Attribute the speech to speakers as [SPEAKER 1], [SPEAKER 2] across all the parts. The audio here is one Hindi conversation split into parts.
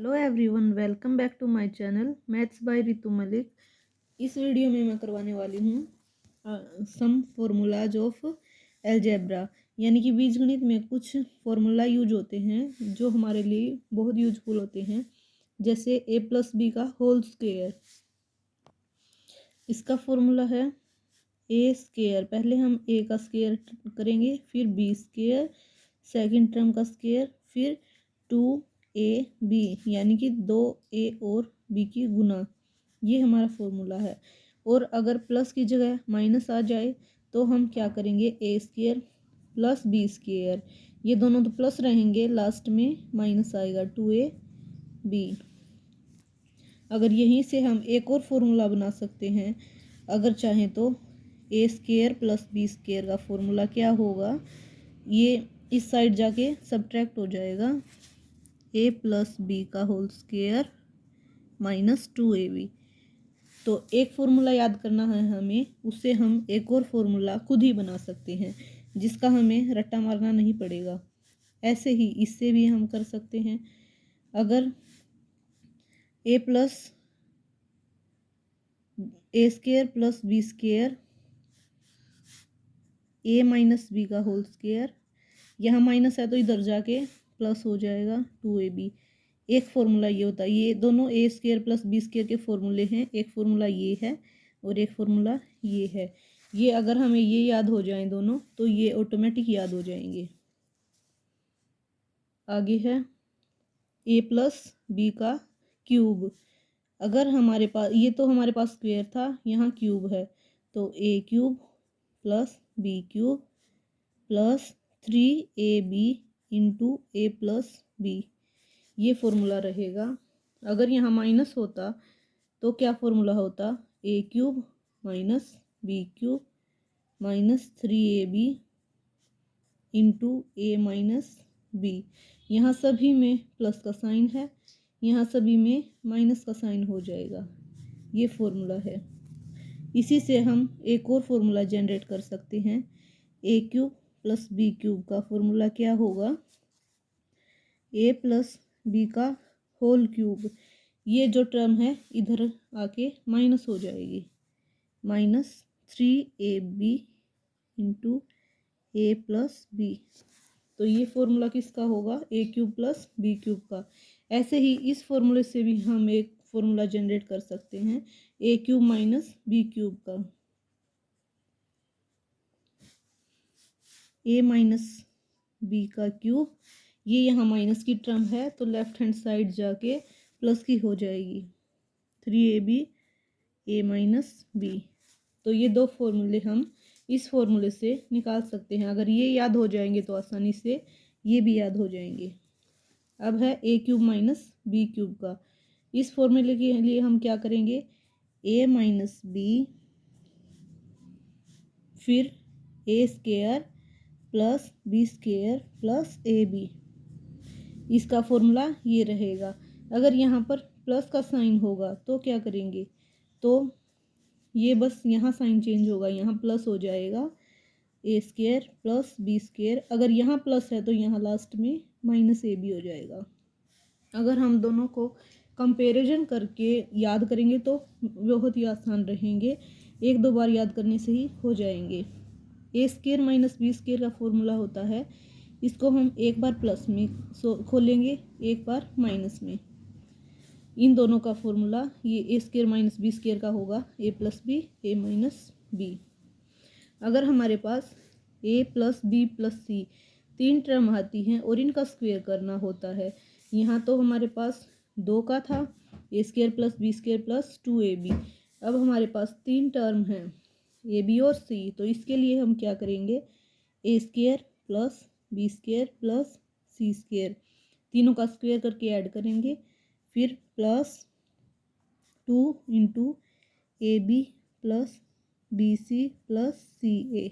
[SPEAKER 1] Hello everyone, welcome back to my channel maths by Ritu Malik. इस वीडियो में मैं करवाने वाली हूँ सम फॉर्मूलाज ऑफ अलजेब्रा, यानी कि बीजगणित में कुछ फॉर्मूला यूज होते हैं जो हमारे लिए बहुत यूजफुल होते हैं। जैसे a प्लस बी का होल स्क्वायर, इसका फॉर्मूला है ए स्क्वायर। पहले हम a का स्क्वायर करेंगे, फिर b स्क्वायर, सेकंड टर्म का स्क्वायर, फिर 2ab, यानी कि 2a और b की गुना। ये हमारा फॉर्मूला है। और अगर प्लस की जगह माइनस आ जाए तो हम क्या करेंगे, A square plus B square, ये दोनों तो प्लस रहेंगे, लास्ट में माइनस आएगा 2ab। अगर यहीं से हम एक और फॉर्मूला बना सकते हैं, अगर चाहें तो ए स्क्वायर प्लस बी स्क्वायर का फॉर्मूला क्या होगा, ये इस साइड जाके सब्ट्रैक्ट हो जाएगा, ए प्लस बी का होल स्क्वायर माइनस 2ab। तो एक फॉर्मूला याद करना है हमें, उससे हम एक और फॉर्मूला खुद ही बना सकते हैं जिसका हमें रट्टा मारना नहीं पड़ेगा। ऐसे ही इससे भी हम कर सकते हैं। अगर ए स्क्वायर प्लस बी स्क्वायर, ए माइनस बी का होल स्क्वायर, यहाँ माइनस है तो इधर जाके प्लस हो जाएगा 2ab। एक फॉर्मूला ये होता है, ये दोनों ए स्क्वायर प्लस बी स्क्वायर के फॉर्मूले हैं। एक फॉर्मूला ये है और एक फॉर्मूला ये है। ये अगर हमें ये याद हो जाए दोनों, तो ये ऑटोमेटिक याद हो जाएंगे। आगे है ए प्लस बी का क्यूब। अगर हमारे पास, ये तो हमारे पास स्क्वायर था, यहाँ क्यूब है, तो A cube plus B cube plus 3ab into A plus B, ये फॉर्मूला रहेगा। अगर यहाँ माइनस होता तो क्या फॉर्मूला होता, A cube minus B cube minus 3ab into A minus B. यहाँ सभी में प्लस का साइन है, यहाँ सभी में माइनस का साइन हो जाएगा। ये फॉर्मूला है। इसी से हम एक और फॉर्मूला जनरेट कर सकते हैं। ए क्यूब प्लस बी क्यूब का फॉर्मूला क्या होगा, ए प्लस बी का होल क्यूब। ये जो टर्म है इधर आके माइनस हो जाएगी, minus 3ab into A plus B. तो ये फॉर्मूला किसका होगा, ए क्यूब प्लस बी क्यूब का। ऐसे ही इस फॉर्मूले से भी हम एक फॉर्मूला जनरेट कर सकते हैं, ए क्यूब माइनस बी क्यूब का। ए माइनस बी का क्यूब, ये यहाँ माइनस की टर्म है तो लेफ्ट हैंड साइड जाके प्लस की हो जाएगी, 3ab ए माइनस बी। तो ये दो फॉर्मूले हम इस फॉर्मूले से निकाल सकते हैं। अगर ये याद हो जाएंगे तो आसानी से ये भी याद हो जाएंगे। अब है ए क्यूब माइनस बी क्यूब का। इस फॉर्मूले के लिए हम क्या करेंगे, ए माइनस बी फिर A square plus B square plus A B, इसका फॉर्मूला ये रहेगा। अगर यहाँ पर प्लस का साइन होगा तो क्या करेंगे, तो ये बस यहाँ साइन चेंज होगा, यहाँ प्लस हो जाएगा, ए स्क्वायर प्लस बी स्क्वायर। अगर यहाँ प्लस है तो यहाँ लास्ट में माइनस ए बी हो जाएगा। अगर हम दोनों को कंपैरिजन करके याद करेंगे तो बहुत ही आसान रहेंगे, एक दो बार याद करने से ही हो जाएंगे। ए स्क्वायर माइनस बी स्क्वायर का फॉर्मूला होता है, इसको हम एक बार प्लस में खोलेंगे, एक बार माइनस में। इन दोनों का फॉर्मूला ये ए स्क्वायर माइनस बी स्क्वायर का होगा, ए प्लस बी ए माइनस बी। अगर हमारे पास ए प्लस बी प्लस सी तीन टर्म आती हैं और इनका स्क्वायर करना होता है, यहाँ तो हमारे पास 2 का था, A square plus B square plus 2ab। अब हमारे पास तीन टर्म हैं, ए बी और सी, तो इसके लिए हम क्या करेंगे, A square plus B square plus C square, तीनों का स्क्वायर करके ऐड करेंगे, फिर plus 2 into A B plus B C plus C A.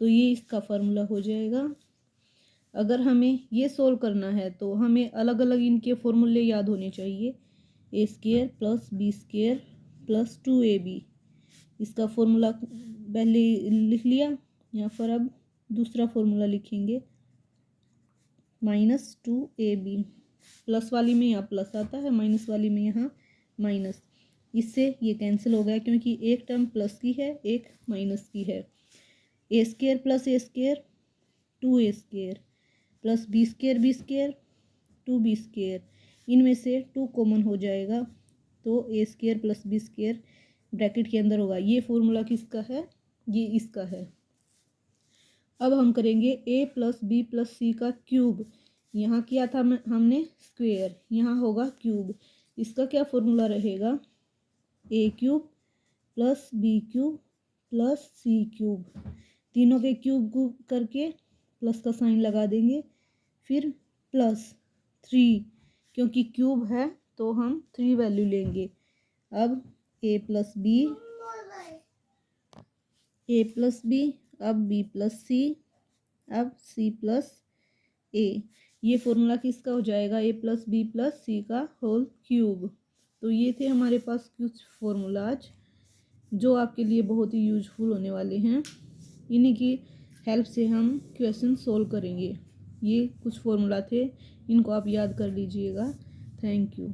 [SPEAKER 1] तो ये इसका फार्मूला हो जाएगा। अगर हमें ये सोल्व करना है तो हमें अलग अलग इनके फॉर्मूले याद होने चाहिए, A square plus B square plus 2ab, इसका फॉर्मूला पहले लिख लिया, यहाँ पर अब दूसरा फॉर्मूला लिखेंगे, माइनस 2ab प्लस वाली में यहाँ प्लस आता है, माइनस वाली में यहाँ माइनस। इससे ये कैंसिल हो गया क्योंकि एक टर्म प्लस की है, एक माइनस की है। A square plus A square 2a² plus b² 2b²। इनमें से 2 कॉमन हो जाएगा तो a² प्लस b² ब्रैकेट के अंदर होगा। ये फॉर्मूला किसका है? ये इसका है। अब हम करेंगे a प्लस बी प्लस सी का क्यूब। यहाँ किया था हमने स्क्वायर, यहाँ होगा क्यूब। इसका क्या फॉर्मूला रहेगा? a³ plus b³ plus c³ तीनों के क्यूब करके प्लस का साइन लगा देंगे, फिर प्लस 3 क्योंकि क्यूब है तो हम 3 वैल्यू लेंगे। अब a प्लस बी, अब b प्लस सी, अब c प्लस a। ये फॉर्मूला किसका हो जाएगा? a प्लस बी प्लस सी का होल क्यूब। तो ये थे हमारे पास कुछ फॉर्मूलाज जो आपके लिए बहुत ही यूजफुल होने वाले हैं। इन्हीं की हेल्प से हम क्वेश्चन सोल्व करेंगे। ये कुछ फॉर्मूला थे, इनको आप याद कर लीजिएगा। Thank you.